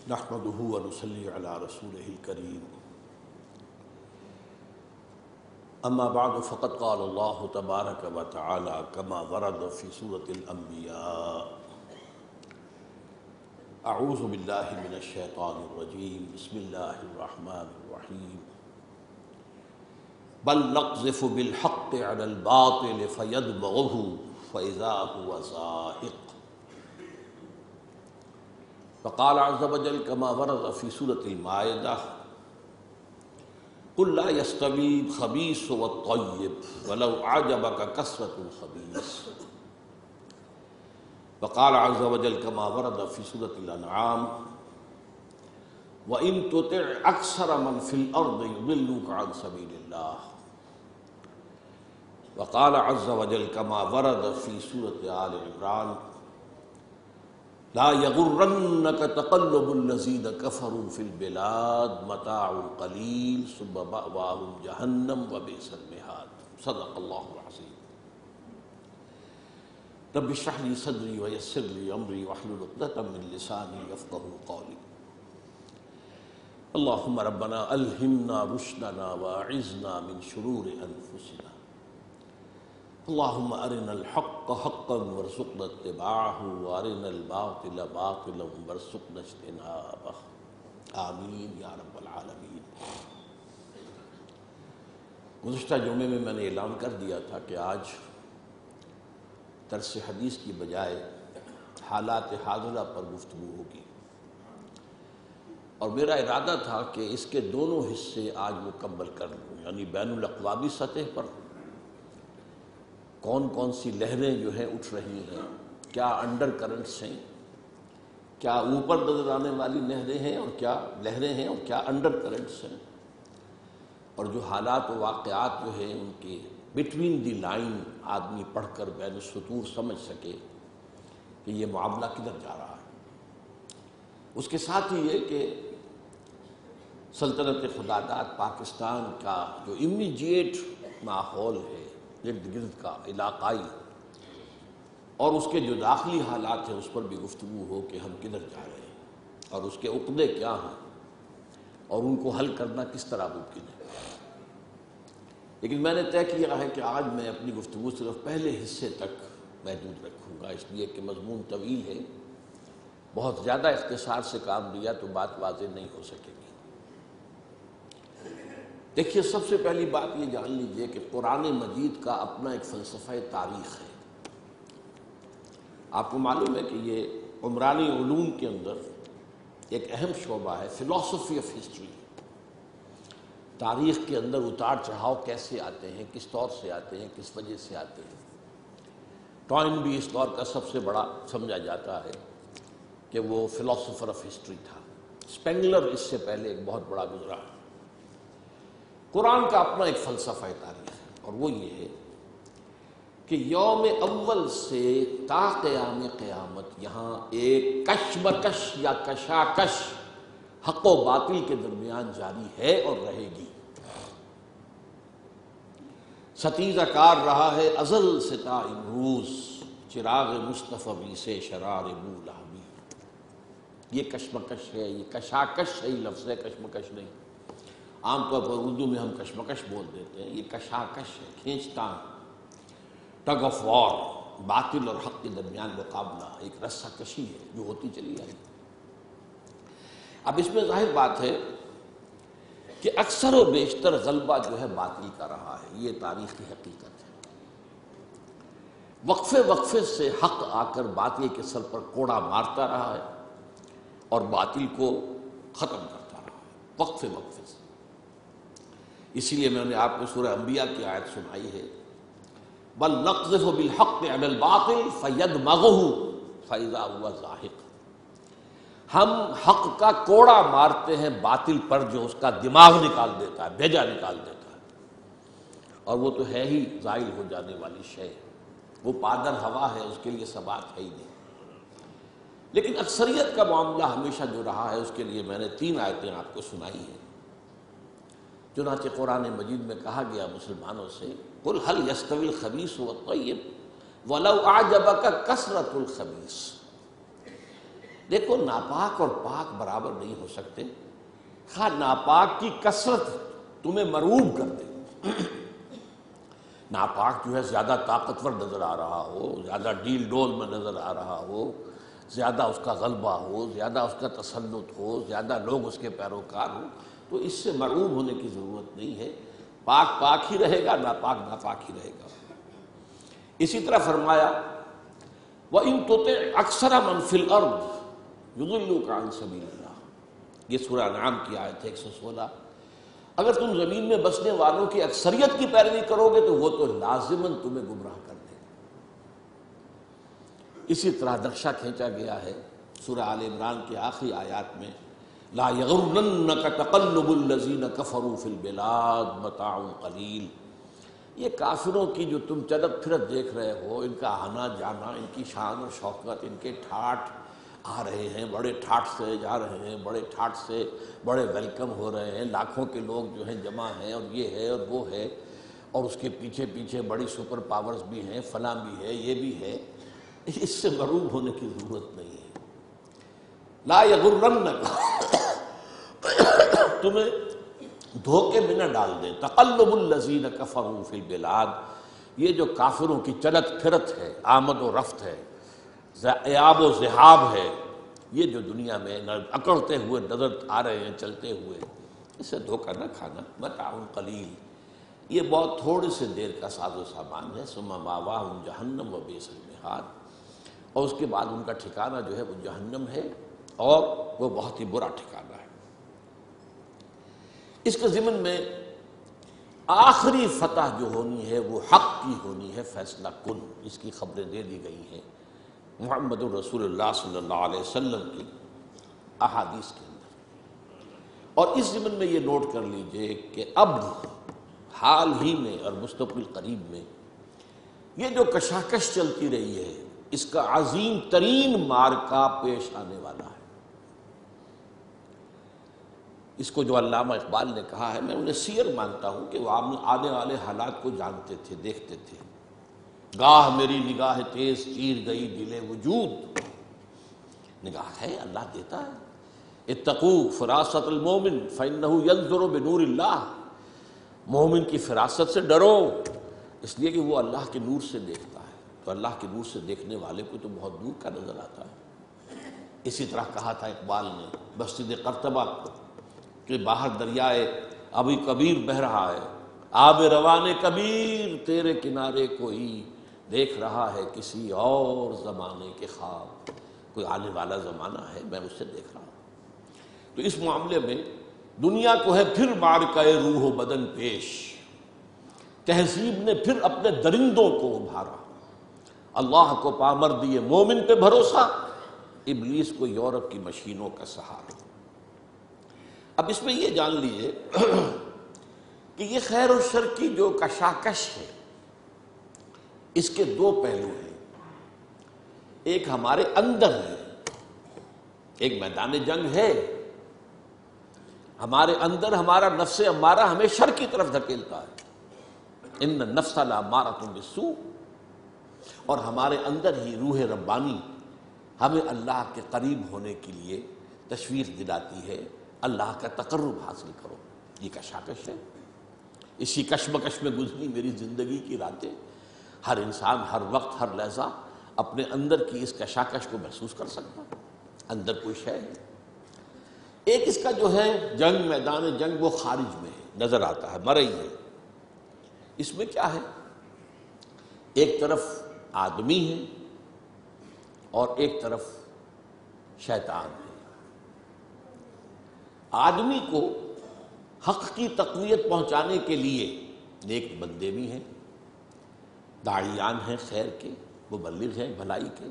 نحمده ونصلي على رسوله الكريم اما بعد فقد قال الله تبارك وتعالى كما ورد في سورة الانبیاء اعوذ باللہ من الشیطان الرجیم بسم اللہ الرحمن الرحیم بل نقذف بالحق على الباطل فيدمغه فإذا هو زاهق فقال عز وجل كما ورد في سورة المائدة قل لا يستوي الخبيث والطيب ولو أعجبك كثرة الخبيث وقال عز وجل كما ورد في سورة الأنعام وَإِن تُطِعْ أَكْثَرَ مَنْ فِي الْأَرْضِ يُضِلُّوكَ عَنْ سَبِيلِ اللَّهِ وقال عز وجل كما ورد في سورة آل عمران لا يغرنك تقلب الذين كفروا في البلاد متاع قليل ثم مأواهم جهنم وبئس المهاد صدق الله العظيم رب اشرح لي صدري ويسر لي أمري واحلل عقدة من لساني يفقهوا قولي اللهم ربنا ألهمنا رشدنا وأعذنا من شرور أنفسنا اللهم أرنا الحق حقا وارزقنا اتباعه وأرنا الباطل باطلا وارزقنا اجتنابه آمین یا رب العالمین۔ گزشتہ جمعے میں نے اعلان کر دیا تھا کہ آج درس حدیث کی بجائے حالات حاضرہ پر گفتگو ہوگی، اور میرا ارادہ تھا کہ اس کے دونوں حصے آج مکمل کر لوں، یعنی بین الاقوامی سطح پر کون کون سی لہریں جو ہیں اٹھ رہی ہیں، کیا انڈر کرنٹس ہیں، کیا اوپر نظر آنے والی لہریں ہیں اور کیا لہریں ہیں اور کیا انڈر کرنٹس ہیں، اور جو حالات و واقعات جو ہیں ان کے بٹوین دی لائن آدمی پڑھ کر بین السطور سمجھ سکے کہ یہ معاملہ کدھر جا رہا ہے۔ اس کے ساتھ ہی یہ کہ سلطنت خداداد پاکستان کا جو امیجیٹ ماحول ہے، ارد گرد کا علاقائی، اور اس کے جو داخلی حالات ہیں اس پر بھی گفتگو ہو کہ ہم کدھر جا رہے ہیں اور اس کے عقدے کیا ہیں اور ان کو حل کرنا کس طرح ممکن ہے۔ لیکن میں نے طے کیا ہے کہ آج میں اپنی گفتگو صرف پہلے حصے تک محدود رکھوں گا، اس لیے کہ مضمون طویل ہے، بہت زیادہ اختصار سے کام لیا تو بات واضح نہیں ہو سکے گی۔ دیکھیے، سب سے پہلی بات یہ جان لیجئے کہ قرآن مجید کا اپنا ایک فلسفہ تاریخ ہے۔ آپ کو معلوم ہے کہ یہ عمرانی علوم کے اندر ایک اہم شعبہ ہے، فلسفی آف ہسٹری۔ تاریخ کے اندر اتار چڑھاؤ کیسے آتے ہیں، کس طور سے آتے ہیں، کس وجہ سے آتے ہیں۔ ٹوائن بھی اس دور کا سب سے بڑا سمجھا جاتا ہے کہ وہ فلسفر آف ہسٹری تھا۔ اسپینگلر اس سے پہلے ایک بہت بڑا گزرا ہے۔ قرآن کا اپنا ایک فلسفہ تاریخ ہے، اور وہ یہ ہے کہ یوم اول سے تا قیام قیامت یہاں ایک کشمکش یا کشاکش حق و باطل کے درمیان جاری ہے اور رہے گی۔ ستیزہ کار رہا ہے ازل سے تا امروز، چراغ مصطفی سے شرار بو لہبی۔ یہ کشمکش ہے، یہ کشاکش ہے، لفظ ہے، کشمکش نہیں۔ عام طور پر اردو میں ہم کشمکش بول دیتے ہیں، یہ کشاکش ہے، کھینچتان، ٹگ آف وار، باطل اور حق کے درمیان مقابلہ، ایک رسہ کشی ہے جو ہوتی چلی آئی۔ اب اس میں ظاہر بات ہے کہ اکثر و بیشتر غلبہ جو ہے باطل کا رہا ہے، یہ تاریخی حقیقت ہے۔ وقفے وقفے سے حق آ کر باطل کے سر پر کوڑا مارتا رہا ہے اور باطل کو ختم کرتا رہا ہے، وقفے وقفے سے۔ اسی لیے میں نے آپ کو سورہ انبیاء کی آیت سنائی ہے، بل نقذف بالحق علی الباطل فیدمغه فاذا هو زاهق۔ ہم حق کا کوڑا مارتے ہیں باطل پر جو اس کا دماغ نکال دیتا ہے، بھیجا نکال دیتا ہے، اور وہ تو ہے ہی زائل ہو جانے والی شے، وہ پادر ہوا ہے، اس کے لیے ثبات ہے ہی نہیں۔ لیکن اکثریت کا معاملہ ہمیشہ جو رہا ہے اس کے لیے میں نے 3 آیتیں آپ کو سنائی ہیں۔ چنانچہ قرآن مجید میں کہا گیا مسلمانوں سے، قل هل يستوي الخبيث والطيب ولو اعجبك كثرة الخبيث۔ دیکھو ناپاک اور پاک برابر نہیں ہو سکتے. خواہ ناپاک کی کثرت تمہیں مرعوب کر دے. ناپاک جو ہے زیادہ طاقتور نظر آ رہا ہو، زیادہ ڈیل ڈول میں نظر آ رہا ہو، زیادہ اس کا غلبہ ہو، زیادہ اس کا تسلط ہو، زیادہ لوگ اس کے پیروکار ہوں، تو اس سے مرعوب ہونے کی ضرورت نہیں ہے. پاک پاک ہی رہے گا، ناپاک ناپاک ہی رہے گا. اسی طرح فرمایا وَإِن تُطِعْ أَكْثَرَ مَنْ فِي الْأَرْضِ يُضِلُّوكَ عَنْ سَبِيلِ اللَّهِ. یہ سورہ انعام کی آیت ہے 116. اگر تم زمین میں بسنے والوں کی اکثریت کی پیروی کرو گے تو وہ تو لازماً تمہیں گمراہ کر دے گا. اسی طرح نقشہ کھینچا گیا ہے سورہ آل عمران کی آخری آیات میں لا یغرنک تقلب الذین کفروا فی البلاد متاع قلیل. یہ کافروں کی جو تم چلت پھرت دیکھ رہے ہو، ان کا آنا جانا، ان کی شان و شوکت، ان کے ٹھاٹھ آ رہے ہیں، بڑے ٹھاٹھ سے جا رہے ہیں، بڑے ٹھاٹھ سے بڑے ویلکم ہو رہے ہیں، لاکھوں کے لوگ جو ہیں جمع ہیں، اور یہ ہے اور وہ ہے، اور اس کے پیچھے پیچھے بڑی سپر پاورز بھی ہیں، فلاں بھی ہے، یہ بھی ہے. اس سے مرعوب ہونے کی ضرورت نہیں ہے. لا یغرنک، تمہیں دھوکے میں نہ ڈال دیں. تقلب الذین کفروا فی البلاد، یہ جو کافروں کی چلت پھرت ہے، آمد و رفت ہے، ایاب و ذہاب ہے، یہ جو دنیا میں اکڑتے ہوئے نظر آ رہے ہیں چلتے ہوئے، اس سے دھوکہ نہ کھانا. متاع قلیل، یہ بہت تھوڑی سے دیر کا ساز و سامان ہے. ثم مأواہم جہنم وبئس المہاد، اور اس کے بعد ان کا ٹھکانہ جو ہے وہ جہنم ہے، اور وہ بہت ہی برا ٹھکانہ ہے. اس کے ضمن میں آخری فتح جو ہونی ہے وہ حق کی ہونی ہے، فیصلہ کن. اس کی خبریں دے دی گئی ہیں محمد الرسول اللہ صلی اللہ علیہ وسلم کی احادیث کے اندر. اور اس ضمن میں یہ نوٹ کر لیجئے کہ اب حال ہی میں اور مستقبل قریب میں یہ جو کشاکش چلتی رہی ہے، اس کا عظیم ترین معرکہ پیش آنے والا ہے. اس کو جو علامہ اقبال نے کہا ہے، میں انہیں سیر مانتا ہوں کہ وہ آنے والے حالات کو جانتے تھے، دیکھتے تھے. گاہ میری نگاہ تیز چیر گئی دل وجود. نگاہ ہے، اللہ دیتا ہے. اتقوا فراست المومن فإنہ ینظر بنور اللہ. مومن کی فراست سے ڈرو، اس لیے کہ وہ اللہ کے نور سے دیکھتا ہے. تو اللہ کے نور سے دیکھنے والے کو تو بہت دور کا نظر آتا ہے. اسی طرح کہا تھا اقبال نے مسجد قرطبہ کہ باہر دریائے ابھی کبیر بہہ رہا ہے، آب روان کبیر تیرے کنارے کوئی دیکھ رہا ہے کسی اور زمانے کے خواب. کوئی آنے والا زمانہ ہے، میں اس سے دیکھ رہا ہوں. تو اس معاملے میں دنیا کو ہے پھر معرکہ روح و بدن پیش. تہذیب نے پھر اپنے درندوں کو ابھارا. اللہ کو پامر دیے مومن پہ بھروسہ، ابلیس کو یورپ کی مشینوں کا سہارا. اب اس میں یہ جان لیجئے کہ یہ خیر و شر کی جو کشاکش ہے، اس کے دو پہلو ہیں. ایک ہمارے اندر ہے، ایک میدان جنگ ہے. ہمارے اندر ہمارا نفس امارہ ہمیں شر کی طرف دھکیلتا ہے، ان النفس لامارۃ بالسوء. اور ہمارے اندر ہی روح ربانی ہمیں اللہ کے قریب ہونے کے لیے تشویق دلاتی ہے، اللہ کا تقرب حاصل کرو. یہ کشاکش ہے. اسی کشمکش میں گزری میری زندگی کی راتیں. ہر انسان ہر وقت ہر لحظہ اپنے اندر کی اس کشاکش کو محسوس کر سکتا ہے. اندر کوئی شے ہے. ایک اس کا جو ہے جنگ، میدان جنگ، وہ خارج میں ہے، نظر آتا ہے، مرئی ہے. اس میں کیا ہے؟ ایک طرف آدمی ہے اور ایک طرف شیطان ہے. آدمی کو حق کی تقویت پہنچانے کے لیے نیک بندے بھی ہیں، داعیان ہیں خیر کے، مبلغ ہیں بھلائی کے،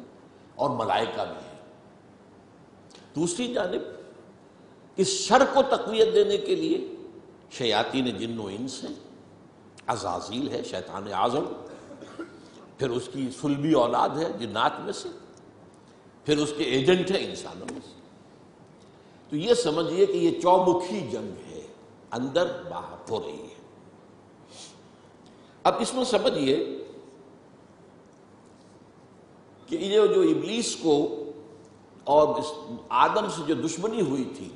اور ملائکہ بھی ہیں. دوسری جانب اس شر کو تقویت دینے کے لیے شیاطین جن و انس ہیں. عزازیل ہے شیطان اعظم، پھر اس کی صلبی اولاد ہے جنات میں سے، پھر اس کے ایجنٹ ہیں انسانوں میں سے. تو یہ سمجھیے کہ یہ چومکھی جنگ ہے، اندر باہر ہو رہی ہے. اب اس میں سمجھیے کہ یہ جو ابلیس کو اور اس آدم سے جو دشمنی ہوئی تھی،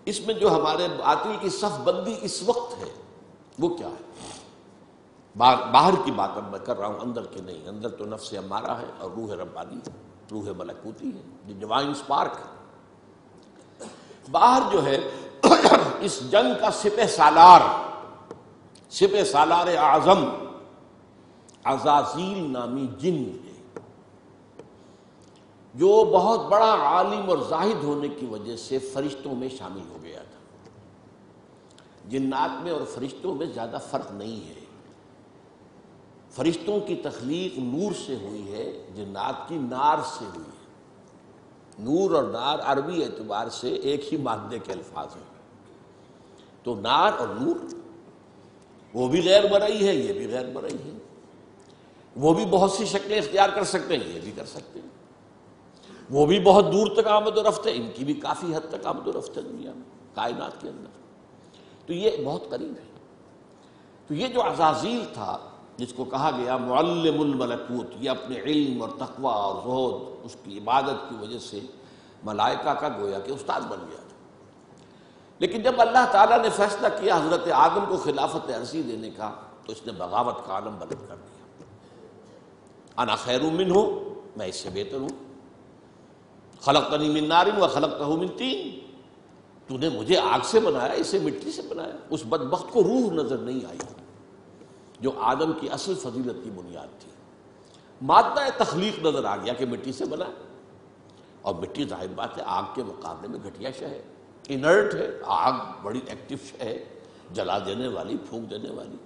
اس میں جو ہمارے باطل کی صف بندی اس وقت ہے وہ کیا ہے؟ باہر کی بات اب میں کر رہا ہوں، اندر کی نہیں۔ اندر تو نفس امارہ ہے اور روح ربانی ہے، روح ملکوتی ہے، جو ڈیوائن سپارک ہے۔ باہر جو ہے اس جنگ کا سپہ سالار اعظم عزازیل نامی جن ہے، جو بہت بڑا عالم اور زاہد ہونے کی وجہ سے فرشتوں میں شامل ہو گیا تھا۔ جنات میں اور فرشتوں میں زیادہ فرق نہیں ہے۔ فرشتوں کی تخلیق نور سے ہوئی ہے، جنات کی نار سے ہوئی ہے۔ نور اور نار عربی اعتبار سے ایک ہی مادے کے الفاظ ہیں، تو نار اور نور، وہ بھی غیر مرئی ہے، یہ بھی غیر مرئی ہے۔ وہ بھی بہت سی شکلیں اختیار کر سکتے ہیں، یہ بھی کر سکتے ہیں۔ وہ بھی بہت دور تک آمد و رفت ہے، ان کی بھی کافی حد تک آمد و رفت ہے دنیا میں، کائنات کے اندر۔ تو یہ بہت قریب ہے۔ تو یہ جو عزازیل تھا، جس کو کہا گیا معلم الملکوت، یہ اپنے علم اور تقویٰ اور زہد، اس کی عبادت کی وجہ سے ملائکہ کا گویا کہ استاد بن گیا تھا۔ لیکن جب اللہ تعالیٰ نے فیصلہ کیا حضرت آدم کو خلافت عرضی دینے کا، تو اس نے بغاوت کا عالم بلند کر دیا۔ انا خیر منہ، میں اس سے بہتر ہوں، خلقتنی من نار وخلقتہ من طین، تو نے مجھے آگ سے بنایا، اسے مٹی سے بنایا۔ اس بدبخت کو روح نظر نہیں آئی جو آدم کی اصل فضیلت کی بنیاد تھی۔ مادہ تخلیق نظر آ گیا کہ مٹی سے بنا، اور مٹی ظاہر بات ہے آگ کے مقابلے میں گھٹیا شے ہے، انرٹ ہے۔ آگ بڑی ایکٹیو شے ہے، جلا دینے والی، پھونک دینے والی۔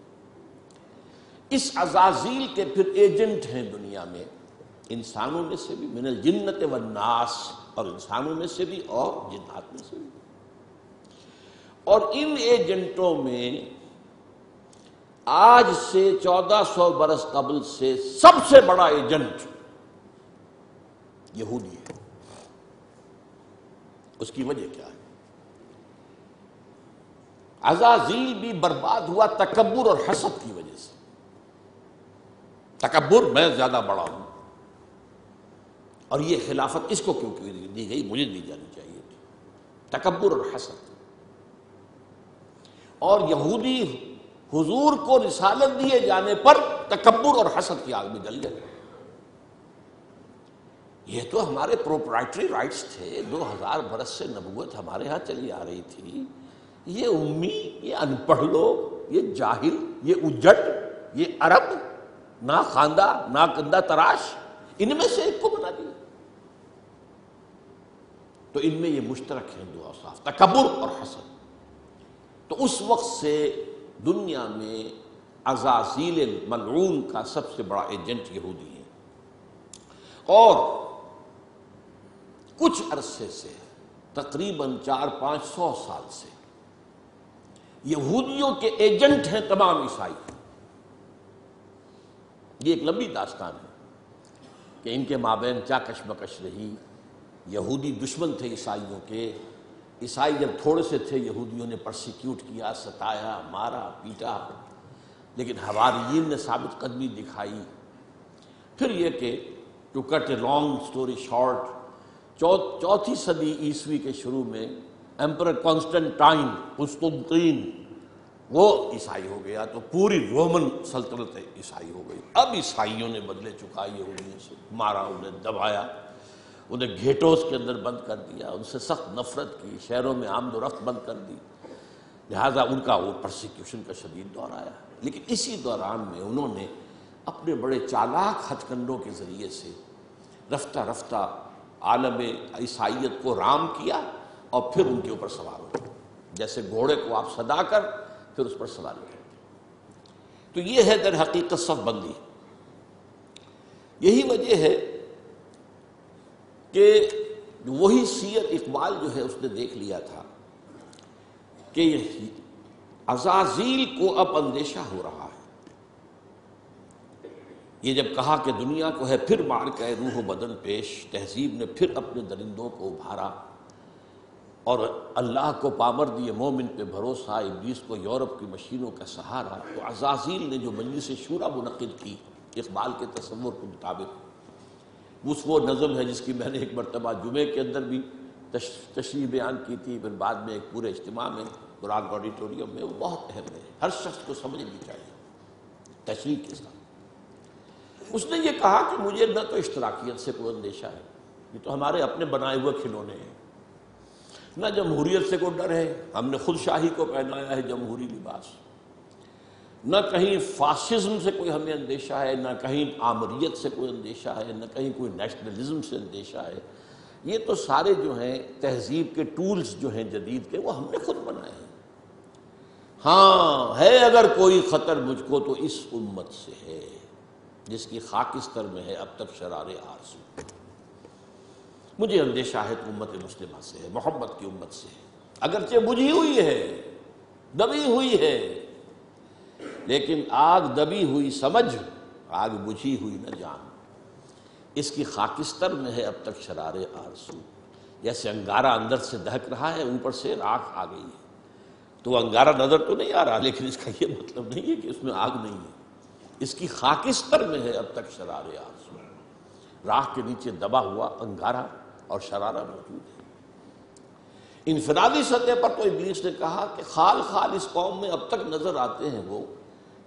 اس عزازیل کے پھر ایجنٹ ہیں دنیا میں، انسانوں میں سے بھی، من الجنت والناس، اور انسانوں میں سے بھی اور جنات میں سے بھی۔ اور ان ایجنٹوں میں آج سے 1400 برس قبل سے سب سے بڑا ایجنٹ یہودی ہے۔ اس کی وجہ کیا ہے؟ عزازیل بھی برباد ہوا تکبر اور حسد کی وجہ سے۔ تکبر، میں زیادہ بڑا ہوں، اور یہ خلافت اس کو کیوں دی گئی، مجھے دی جانی چاہیے تھی۔ تکبر اور حسد۔ اور یہودی حضور کو رسالت دیے جانے پر تکبر اور حسد کی آگ میں جل گئے۔ یہ تو ہمارے پروپرائٹری رائٹس تھے، 2000 برس سے نبوت ہمارے ہاں چلی آ رہی تھی۔ یہ امی، یہ ان پڑھ لوگ، یہ جاہل، یہ اجٹ، یہ عرب، نہ خواندہ نہ کندہ تراش، ان میں سے ایک کو بنا دیا۔ تو ان میں یہ مشترک ہیں دو اوصاف، تکبر اور حسد۔ تو اس وقت سے دنیا میں عزازیل ملعون کا سب سے بڑا ایجنٹ یہودی ہے۔ اور کچھ عرصے سے، تقریباً 400-500 سال سے، یہودیوں کے ایجنٹ ہیں تمام عیسائی۔ یہ ایک لمبی داستان ہے کہ ان کے مابین کیا کشمکش رہی۔ یہودی دشمن تھے عیسائیوں کے، عیسائی جب تھوڑے سے تھے یہودیوں نے پرسیکیوٹ کیا، ستایا، مارا، پیٹا، لیکن حواریین نے ثابت قدمی دکھائی۔ پھر یہ کہ to cut a long story short, چوتھی صدی عیسوی کے شروع میں ایمپرر کانسٹنٹائن، قسطنطین، وہ عیسائی ہو گیا، تو پوری رومن سلطنت عیسائی ہو گئی۔ اب عیسائیوں نے بدلے چکا یہودیوں سے، مارا انہیں، دبایا، انہیں گھیٹوز کے اندر بند کر دیا، ان سے سخت نفرت کی، شہروں میں آمد و رفت بند کر دی، لہٰذا ان کا وہ پرسیکیوشن کا شدید دور آیا۔ لیکن اسی دوران میں انہوں نے اپنے بڑے چالاک ہتھ کنڈوں کے ذریعے سے رفتہ رفتہ عالم عیسائیت کو رام کیا، اور پھر ان کے اوپر سوار ہو، جیسے گھوڑے کو آپ صدا کر پھر اس پر سواری کرتے۔ تو یہ ہے در حقیقت صف بندی۔ یہی وجہ ہے کہ وہی سیر اقبال جو ہے اس نے دیکھ لیا تھا کہ عزازیل کو اب اندیشہ ہو رہا ہے۔ یہ جب کہا کہ دنیا کو ہے پھر مار کے روح و بدن پیش، تہذیب نے پھر اپنے درندوں کو ابھارا، اور اللہ کو پامر دیے مومن پہ بھروسہ، ابلیس کو یورپ کی مشینوں کا سہارا، تو عزازیل نے جو مجلس شورا منعقد کی اقبال کے تصور کے مطابق، وہ نظم ہے جس کی میں نے ایک مرتبہ جمعے کے اندر بھی تشریح بیان کی تھی، پھر بعد میں ایک پورے اجتماع میں قرآن آڈیٹوریم میں، وہ بہت اہم ہے، ہر شخص کو سمجھنی چاہیے تشریح کے ساتھ۔ اس نے یہ کہا کہ مجھے نہ تو اشتراکیت سے کوئی اندیشہ ہے، یہ تو ہمارے اپنے بنائے ہوئے کھلونے ہیں، نہ جمہوریت سے کوئی ڈر ہے، ہم نے خود شاہی کو پہنایا ہے جمہوری لباس، نہ کہیں فاشزم سے کوئی ہمیں اندیشہ ہے، نہ کہیں آمریت سے کوئی اندیشہ ہے، نہ کہیں کوئی نیشنلزم سے اندیشہ ہے۔ یہ تو سارے جو ہیں تہذیب کے ٹولز جو ہیں جدید کے، وہ ہم نے خود بنائے ہیں۔ ہاں ہے اگر کوئی خطر مجھ کو تو اس امت سے ہے جس کی خاکستر میں ہے اب تک شرار آرزو۔ مجھے اندیشہ ہے تو امت مسلمہ سے ہے، محمد کی امت سے ہے، اگرچہ بجھی ہوئی ہے، دبی ہوئی ہے، لیکن آگ دبی ہوئی سمجھ، آگ بجھی ہوئی نہ جان، اس کی خاکستر میں ہے اب تک شرار آرزو۔ جیسے انگارہ اندر سے دہک رہا ہے، اوپر سے راکھ آ گئی ہے، تو وہ انگارہ نظر تو نہیں آ رہا، لیکن اس کا یہ مطلب نہیں ہے کہ اس میں آگ نہیں ہے، اس کی خاکستر میں ہے اب تک شرار آرزو۔ راکھ کے نیچے دبا ہوا انگارہ اور شرارہ موجود ہے۔ انفرادی سطح پر تو ابلیس نے کہا کہ خال خال اس قوم میں اب تک نظر آتے ہیں، وہ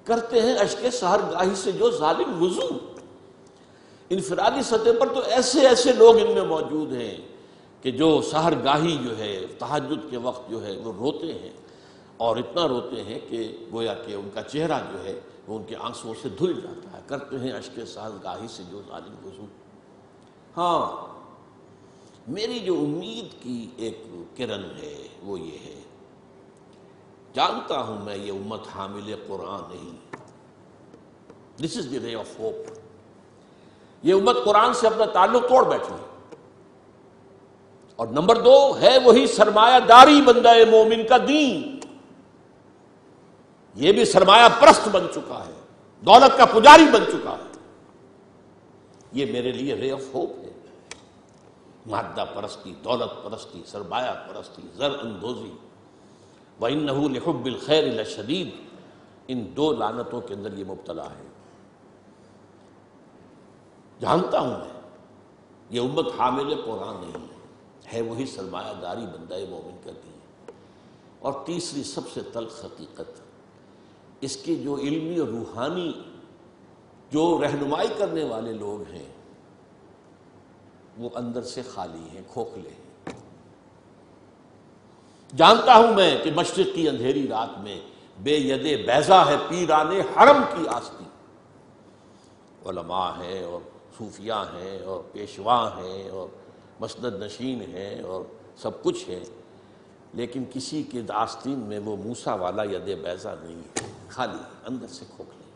کرتے ہیں اشک سحرگاہی سے جو ظالم وضو۔ انفرادی سطح پر تو ایسے ایسے لوگ ان میں موجود ہیں کہ جو سحرگاہی جو ہے، تہجد کے وقت جو ہے وہ روتے ہیں، اور اتنا روتے ہیں کہ گویا کہ ان کا چہرہ جو ہے وہ ان کے آنسوؤں سے دھل جاتا ہے، کرتے ہیں اشک سحرگاہی سے جو ظالم وضو۔ ہاں میری جو امید کی ایک کرن ہے وہ یہ ہے، جانتا ہوں میں یہ امت حامل قرآن نہیں، دس از دی رے آف ہوپ، یہ امت قرآن سے اپنا تعلق توڑ بیٹھی ہے، اور نمبر 2 ہے وہی سرمایہ داری بندہ مومن کا دین، یہ بھی سرمایہ پرست بن چکا ہے، دولت کا پجاری بن چکا ہے۔ یہ میرے لیے رے آف ہوپ ہے، مادہ پرستی، دولت پرستی، سرمایہ پرستی، زر اندوزی، وَإِنَّهُ لِحُبِّ الْخَيْرِ لَشَدِيدٌ، ان 2 لعنتوں کے اندر یہ مبتلا ہے۔ جانتا ہوں میں یہ امت حامل قرآن نہیں ہے وہی سرمایہ داری بندہ مومن کا دین۔ اور تیسری سب سے تلخ حقیقت، اس کے جو علمی اور روحانی جو رہنمائی کرنے والے لوگ ہیں وہ اندر سے خالی ہیں، کھوکھلے ہیں۔ جانتا ہوں میں کہ مشرق کی اندھیری رات میں بے ید بیضا ہے پیران حرم کی آستی، علماء ہیں اور صوفیاء ہیں اور پیشوا ہیں اور مسند نشین ہیں اور سب کچھ ہے، لیکن کسی کے آستین میں وہ موسیٰ والا ید بیضا نہیں ہے، خالی اندر سے کھوکھلے۔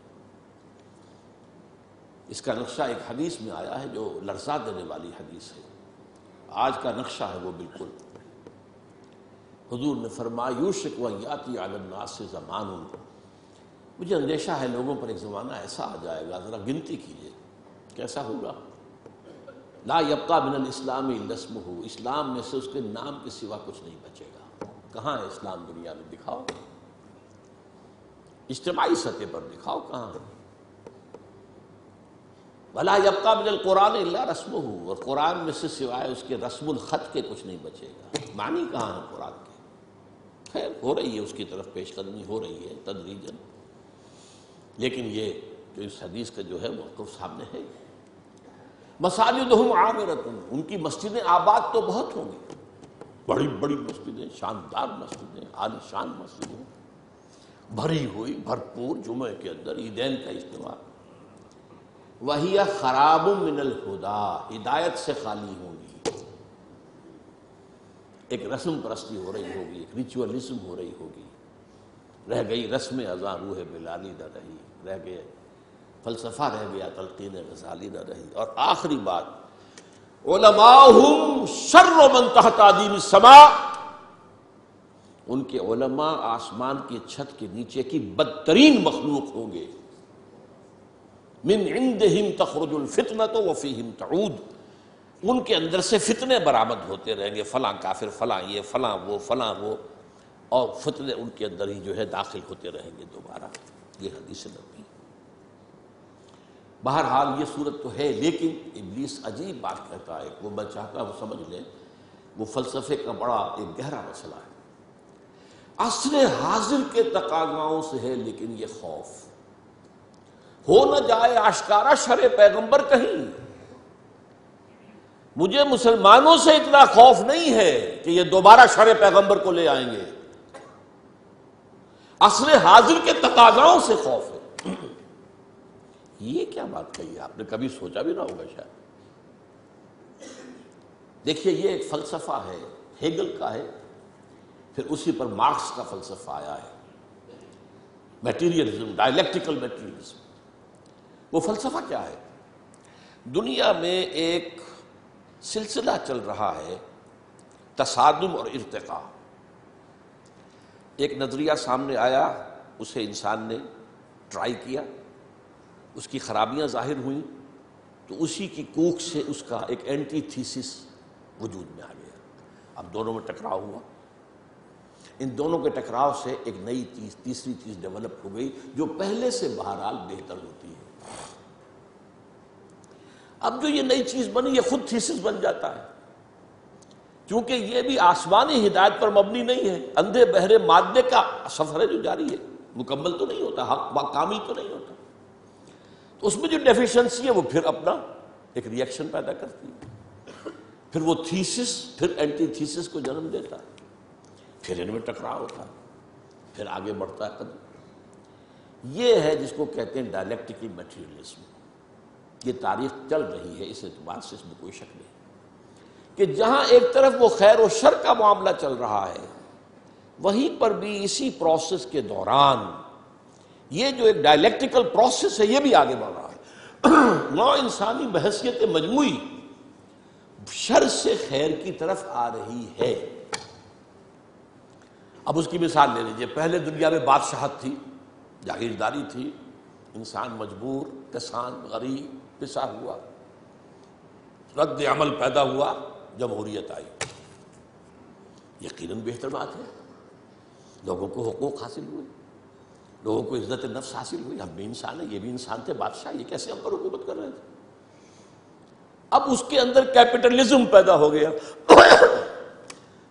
اس کا نقشہ ایک حدیث میں آیا ہے جو لرزا دینے والی حدیث ہے، آج کا نقشہ ہے وہ بالکل۔ حضور نے فرمایا یوشک ویاتی علی الناس زمان، مجھے اندیشہ ہے لوگوں پر ایک زمانہ ایسا آ جائے گا، ذرا گنتی کیجئے کیسا ہوگا، لا یبقی من الاسلام الا اسمہ، اسلام میں سے اس کے نام کے سوا کچھ نہیں بچے گا۔ کہاں ہے اسلام دنیا میں؟ دکھاؤ، اجتماعی سطح پر دکھاؤ کہاں ہے۔ ولا یبقی من القرآن الا رسمہ، اور قرآن میں سے سوائے اس کے رسم الخط کے کچھ نہیں بچے گا۔ معنی کہاں ہے قرآن کے؟ خیر ہو رہی ہے، اس کی طرف پیش قدمی ہو رہی ہے تدریجاً، لیکن یہ جو اس حدیث کا جو ہے موقف سامنے ہے۔ مساجدہم عامرۃ، ان کی مسجدیں آباد تو بہت ہوں گی، بڑی بڑی مسجدیں، شاندار مسجدیں، عالی شان مسجدیں، بھری ہوئی بھرپور، جمعے کے اندر عیدین کا اجتماع، وہی خراب من الہدی، ہدایت سے خالی ہوں گی۔ ایک رسم پرستی ہو رہی ہوگی، ایک ریچولزم ہو رہی ہوگی، رہ گئی رسم ازاں روح بلالی نہ رہی، رہ گئے فلسفہ، رہ گیا تلقین غزالی نہ رہی۔ اور آخری بات، علماءہم شر من تحت عدیم السماء، ان کے علماء آسمان کی چھت کے نیچے کی بدترین مخلوق ہوں گے۔ من عندہم تخرج الفتنۃ وفیہم تعود، ان کے اندر سے فتنے برآمد ہوتے رہیں گے، فلاں کافر، فلاں یہ، فلاں وہ، فلاں وہ، اور فتنے ان کے اندر ہی جو ہے داخل ہوتے رہیں گے دوبارہ۔ یہ حدیث نبوی۔ بہرحال یہ صورت تو ہے، لیکن ابلیس عجیب بات کہتا ہے، وہ میں چاہتا ہوں سمجھ لیں، وہ فلسفے کا بڑا ایک گہرا مسئلہ ہے۔ عصر حاضر کے تقاضاؤں سے ہے، لیکن یہ خوف ہو نہ جائے آشکارا شرع پیغمبر کہیں۔ مجھے مسلمانوں سے اتنا خوف نہیں ہے کہ یہ دوبارہ شرع پیغمبر کو لے آئیں گے، عصر حاضر کے تقاضاؤں سے خوف ہے۔ یہ کیا بات کہی ہے، آپ نے کبھی سوچا بھی نہ ہوگا شاید۔ دیکھیے یہ ایک فلسفہ ہے، ہیگل کا ہے، پھر اسی پر مارکس کا فلسفہ آیا ہے، میٹیریلزم، ڈائلیکٹیکل میٹیریلزم۔ وہ فلسفہ کیا ہے؟ دنیا میں ایک سلسلہ چل رہا ہے، تصادم اور ارتقاء۔ ایک نظریہ سامنے آیا، اسے انسان نے ٹرائی کیا، اس کی خرابیاں ظاہر ہوئیں، تو اسی کی کوکھ سے اس کا ایک اینٹی تھیسس وجود میں آ گیا۔ اب دونوں میں ٹکراؤ ہوا، ان دونوں کے ٹکراؤ سے ایک نئی چیز، تیسری چیز ڈیولپ ہو گئی، جو پہلے سے بہرحال بہتر ہوتی ہے۔ اب جو یہ نئی چیز بنی، یہ خود تھیسس بن جاتا ہے، کیونکہ یہ بھی آسمانی ہدایت پر مبنی نہیں ہے، اندھے بہرے مادے کا سفر ہے جو جاری ہے، مکمل تو نہیں ہوتا، حق کامل تو نہیں ہوتا، تو اس میں جو ڈیفیشنسی ہے وہ پھر اپنا ایک ری ایکشن پیدا کرتی ہے، پھر وہ تھیسس پھر اینٹی تھیسس کو جنم دیتا ہے، پھر ان میں ٹکراؤ ہوتا ہے، پھر آگے بڑھتا ہے قدم۔ یہ ہے جس کو کہتے ہیں ڈائلیکٹیکل میٹیریلزم۔ یہ تاریخ چل رہی ہے، اس اعتبار سے اس میں کوئی شک نہیں کہ جہاں ایک طرف وہ خیر و شر کا معاملہ چل رہا ہے، وہیں پر بھی اسی پروسیس کے دوران یہ جو ایک ڈائلیکٹیکل پروسیس ہے، یہ بھی آگے بڑھ رہا ہے۔ نو انسانی بحثیت مجموعی شر سے خیر کی طرف آ رہی ہے۔ اب اس کی مثال لے لیجئے، پہلے دنیا میں بادشاہت تھی، جاگیرداری تھی، انسان مجبور، کسان غریب پسا ہوا، رد عمل پیدا ہوا، جمہوریت آئی، یقیناً بہتر بات ہے، لوگوں کو حقوق حاصل ہوئے، لوگوں کو عزت نفس حاصل ہوئی، ہم بھی انسان ہیں، یہ بھی انسان تھے، بادشاہ یہ کیسے ہم پر حکومت کر رہے تھے؟ اب اس کے اندر کیپٹلزم پیدا ہو گیا۔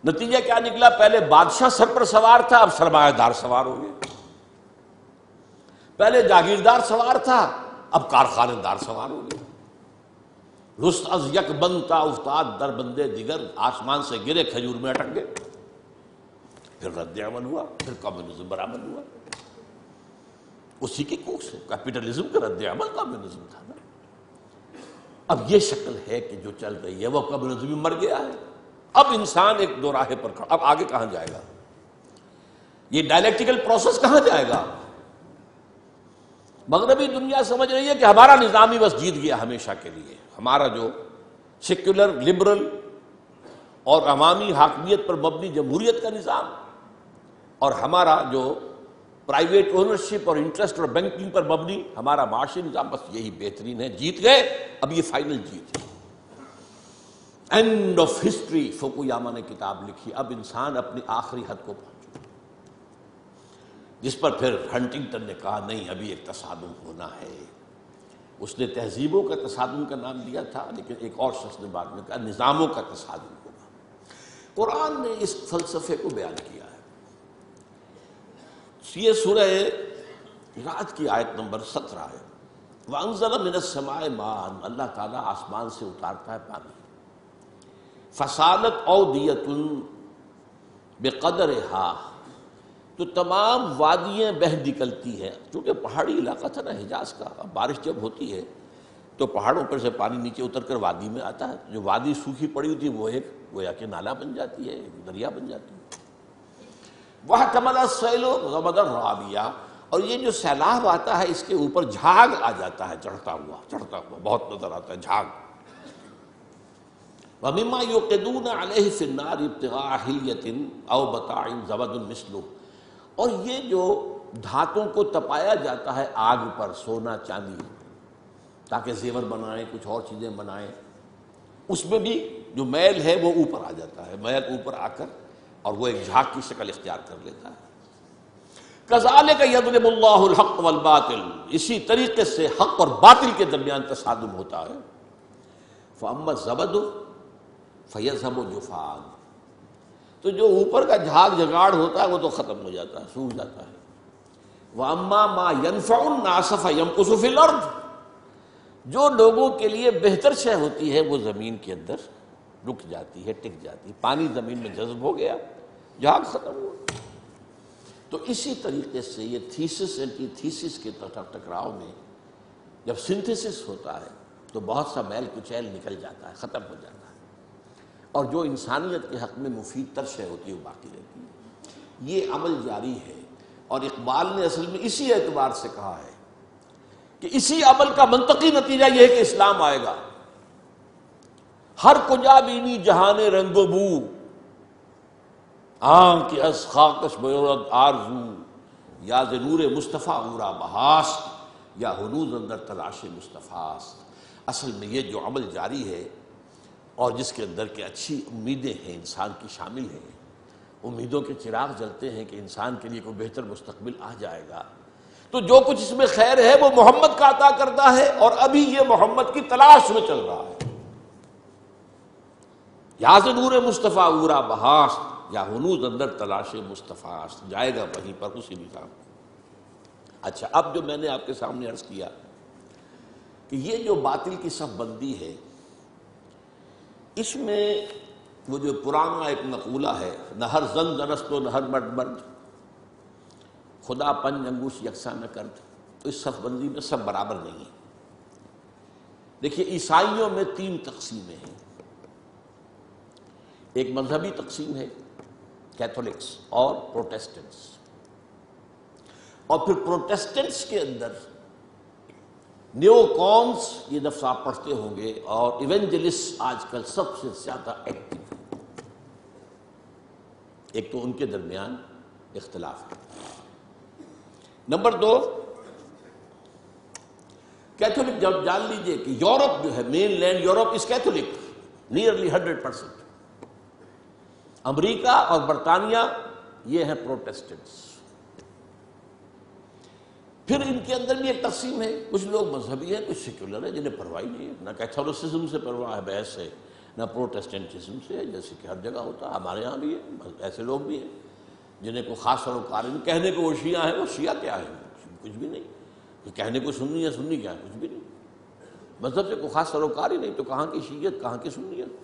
نتیجہ کیا نکلا؟ پہلے بادشاہ سر پر سوار تھا، اب سرمایہ دار سوار ہو گئے۔ پہلے جاگیردار سوار تھا، اب کارخانے دار سوار ہو گئے۔ رست از یک بنتا افتاد در بندے دیگر، آسمان سے گرے کھجور میں اٹک گئے۔ پھر رد عمل ہوا، پھر کمیونزم برآمد ہوا، اسی کی کوکھ سے کیپٹلزم کا رد عمل کمیونزم تھا نا۔ اب یہ شکل ہے کہ جو چل رہی ہے وہ کمیونزم مر گیا ہے، اب انسان ایک دو راہے پر کھڑا، اب آگے کہاں جائے گا؟ یہ ڈائلیکٹیکل پروسیس کہاں جائے گا؟ مغربی دنیا سمجھ رہی ہے کہ ہمارا نظام ہی بس جیت گیا ہمیشہ کے لیے، ہمارا جو سیکولر، لبرل اور عوامی حاکمیت پر مبنی جمہوریت کا نظام، اور ہمارا جو پرائیویٹ اونرشپ اور انٹرسٹ اور بینکنگ پر مبنی ہمارا معاشی نظام، بس یہی بہترین ہے، جیت گئے، اب یہ فائنل جیت ہے۔ اینڈ آف ہسٹری، فوکویاما نے کتاب لکھی، اب انسان اپنی آخری حد کو پہنچا، جس پر پھر ہنٹنگٹن نے کہا نہیں، ابھی ایک تصادم ہونا ہے۔ اس نے تہذیبوں کا تصادم کا نام دیا تھا، لیکن ایک اور شخص نے بعد میں کہا نظاموں کا تصادم ہوگا۔ قرآن نے اس فلسفے کو بیان کیا ہے۔ یہ سورہ رعد کی آیت نمبر 17 ہے، وَأَنزَلَ مِنَ السَّمَاءِ مَاءً، اللہ تعالیٰ آسمان سے اتارتا ہے پانی، فَسَالَتْ أَوْدِيَةٌ بِقَدْرِهَا، تو تمام وادیاں بہہ نکلتی ہیں، چونکہ پہاڑی علاقہ تھا نا حجاز کا، اب بارش جب ہوتی ہے تو پہاڑوں پر سے پانی نیچے اتر کر وادی میں آتا ہے، جو وادی سوکھی پڑی ہوتی ہے وہ ایک گویا کہ نالا بن جاتی ہے، ایک دریا بن جاتی ہے۔ وَاحْتَمَلَ السَّيْلُ زَبَدًا رَّابِيًّا، اور یہ جو سیلاب آتا ہے اس کے اوپر جھاگ آ جاتا ہے، چڑھتا ہوا بہت نظر آتا ہے جھاگ۔ وَمِمَّا يُوقِدُونَ عَلَيْهِ فِي النَّارِ ابْتِغَاءَ حِلْيَةٍ أَوْ مَتَاعٍ زَبَدٌ مِثْلُهُ، اور یہ جو دھاتوں کو تپایا جاتا ہے آگ پر، سونا چاندی، تاکہ زیور بنائیں، کچھ اور چیزیں بنائیں، اس میں بھی جو میل ہے وہ اوپر آ جاتا ہے، میل اوپر آ کر اور وہ ایک جھاگ کی شکل اختیار کر لیتا ہے۔ کذالک یضرب اللہ الحق والباطل، اسی طریقے سے حق اور باطل کے درمیان تصادم ہوتا ہے. فاما الزبد فیذهب جفاء، تو جو اوپر کا جھاگ جھگاڑ ہوتا ہے وہ تو ختم ہو جاتا ہے، سوکھ جاتا ہے. واما ما ينفع الناس فيمكث في الارض، جو لوگوں کے لیے بہتر شے ہوتی ہے وہ زمین کے اندر رک جاتی ہے، ٹک جاتی ہے. پانی زمین میں جذب ہو گیا، جھاگ ختم ہوا. تو اسی طریقے سے یہ تھیسس اینٹی تھیسس کے ٹکراؤ میں جب سنتھسس ہوتا ہے تو بہت سا میل کچیل نکل جاتا ہے، ختم ہو جاتا ہے، اور جو انسانیت کے حق میں مفید تر شے ہوتی ہے وہ باقی رہتی ہے. یہ عمل جاری ہے، اور اقبال نے اصل میں اسی اعتبار سے کہا ہے کہ اسی عمل کا منطقی نتیجہ یہ ہے کہ اسلام آئے گا. ہر کجا بینی جہان رنگ و بو، آنکھ از خاکش بیورد آرزو، یا ز نور مصطفیٰ اورا بہاست، یا ہنوز اندر تلاش مصطفیٰست. اصل میں یہ جو عمل جاری ہے اور جس کے اندر کہ اچھی امیدیں ہیں انسان کی شامل ہیں، امیدوں کے چراغ جلتے ہیں کہ انسان کے لیے کوئی بہتر مستقبل آ جائے گا، تو جو کچھ اس میں خیر ہے وہ محمد کا عطا کردہ ہے، اور ابھی یہ محمد کی تلاش میں چل رہا ہے. یا ز نور مصطفیٰ اورا بہاست، یا ہنوز اندر تلاش مصطفیٰست، جائے گا وہیں پر اسی نظام. اچھا، اب جو میں نے آپ کے سامنے عرض کیا کہ یہ جو باطل کی صف بندی ہے، اس میں وہ جو پرانا ایک مقولہ ہے، نہ ہر زن زنست و نہ ہر مرد مرد، خدا پنج انگوش یکساں نہ کرد. تو اس صف بندی میں سب برابر نہیں ہیں. دیکھیے، عیسائیوں میں 3 تقسیمیں ہیں. ایک مذہبی تقسیم ہے، کیتھولکس اور پروٹیسٹنٹس، اور پھر پروٹیسٹنٹس کے اندر نیو کونس، یہ لفظ آپ پڑھتے ہوں گے، اور ایونجلسٹ آج کل سب سے زیادہ ایکٹیو. ایک تو ان کے درمیان اختلاف ہے. Number 2، Catholic. جب جان لیجئے کہ یورپ جو ہے، mainland Europe is Catholic nearly 100%. امریکہ اور برطانیہ یہ ہیں پروٹیسٹنٹس. پھر ان کے اندر بھی ایک تقسیم ہے، کچھ لوگ مذہبی ہیں، کچھ سیکولر ہیں، جنہیں پرواہ نہیں ہے، نہ کیتھولسزم سے پرواہ ہے، بحث ہے، نہ پروٹیسٹنٹزم سے، جیسے کہ ہر جگہ ہوتا ہے. ہمارے ہاں بھی ہے، ایسے لوگ بھی ہیں جنہیں کوئی خاص سروکار نہیں. کہنے کو وہ شیعہ ہیں، وہ شیعہ کیا ہے؟ کچھ بھی نہیں. کہنے کو سنی ہے، سنی کیا ہے؟ کچھ بھی نہیں. مذہب سے کوئی خاص سروکار ہی نہیں، تو کہاں کی شیعت، کہاں کی سنیت.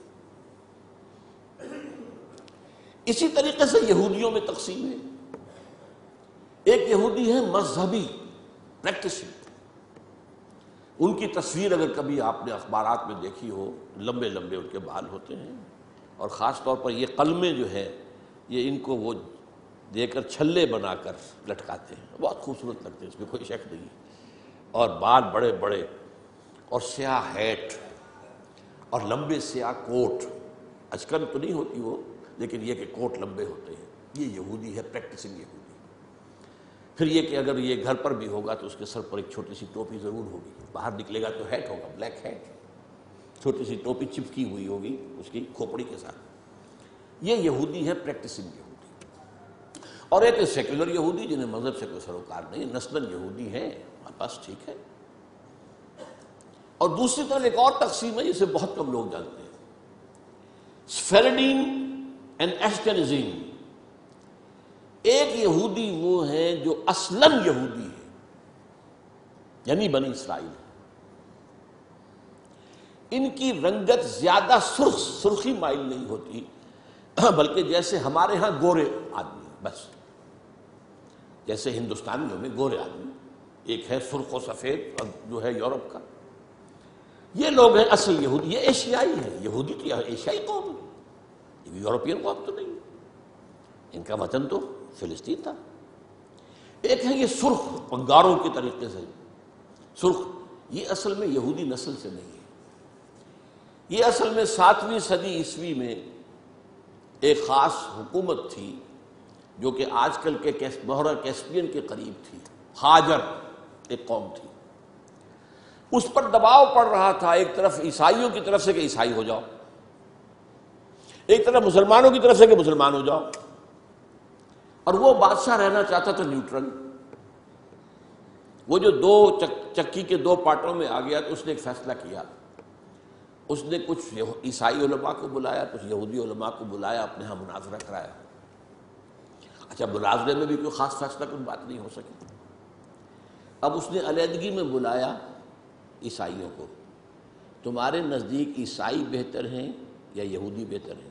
اسی طریقے سے یہودیوں میں تقسیم ہے. ایک یہودی ہے مذہبی، پریکٹسنگ. ان کی تصویر اگر کبھی آپ نے اخبارات میں دیکھی ہو، لمبے لمبے ان کے بال ہوتے ہیں، اور خاص طور پر یہ قلمیں جو ہے یہ ان کو وہ دے کر چھلے بنا کر لٹکاتے ہیں. بہت خوبصورت لگتے ہیں، اس میں کوئی شک نہیں. اور بال بڑے بڑے، اور سیاہ ہیٹ، اور لمبے سیاہ کوٹ. آج کل تو نہیں ہوتی وہ، لیکن یہ کہ کوٹ لمبے ہوتے ہیں. یہ یہودی ہے، پریکٹسنگ یہودی. پھر یہ کہ اگر یہ گھر پر بھی ہوگا تو اس کے سر پر ایک چھوٹی سی ٹوپی ضرور ہوگی. باہر نکلے گا تو ہیٹ ہوگا، بلیک ہیٹ، چھوٹی سی ٹوپی چپکی ہوئی ہوگی اس کی کھوپڑی کے ساتھ. یہ یہودی ہے، پریکٹسنگ یہودی. اور ایک سیکولر یہودی جنہیں مذہب سے کوئی سروکار نہیں، نسلاً یہودی ہیں، بس ٹھیک ہے. اور دوسری طرف ایک اور تقسیم ہے جسے بہت کم لوگ جانتے ہیں، سفیرڈین اینڈ ایشکنزیم. ایک یہودی وہ ہیں جو اصلاً یہودی ہے، یعنی بنی اسرائیل. ان کی رنگت زیادہ سرخی مائل نہیں ہوتی، بلکہ جیسے ہمارے ہاں گورے آدمی، بس جیسے ہندوستانیوں میں گورے آدمی، ایک ہے سرخ و سفید، اور جو ہے یورپ کا. یہ لوگ ہیں اصل یہودی. یہ ایشیائی ہے. یہودی تو ایشیائی قوم ہے، یورپین قوم تو نہیں. ان کا وطن تو فلسطین تھا. ایک ہے یہ سرخ، انگاروں کے طریقے سے سرخ. یہ اصل میں یہودی نسل سے نہیں ہے. یہ اصل میں 7ویں صدی عیسوی میں ایک خاص حکومت تھی جو کہ آج کل کے بحیرہ کیسپیئن کے قریب تھی. ہاجر ایک قوم تھی. اس پر دباؤ پڑ رہا تھا، ایک طرف عیسائیوں کی طرف سے کہ عیسائی ہو جاؤ، ایک طرف مسلمانوں کی طرف سے کہ مسلمان ہو جاؤ. اور وہ بادشاہ رہنا چاہتا تھا نیوٹرل. وہ جو دو چکی کے دو پارٹوں میں آ گیا تو اس نے ایک فیصلہ کیا. اس نے کچھ عیسائی علماء کو بلایا، کچھ یہودی علماء کو بلایا، اپنے ہاں مناظرہ کرایا. اچھا، مناظرے میں بھی کوئی خاص فیصلہ کوئی بات نہیں ہو سکی. اب اس نے علیحدگی میں بلایا عیسائیوں کو. تمہارے نزدیک عیسائی بہتر ہیں یا یہودی بہتر ہیں؟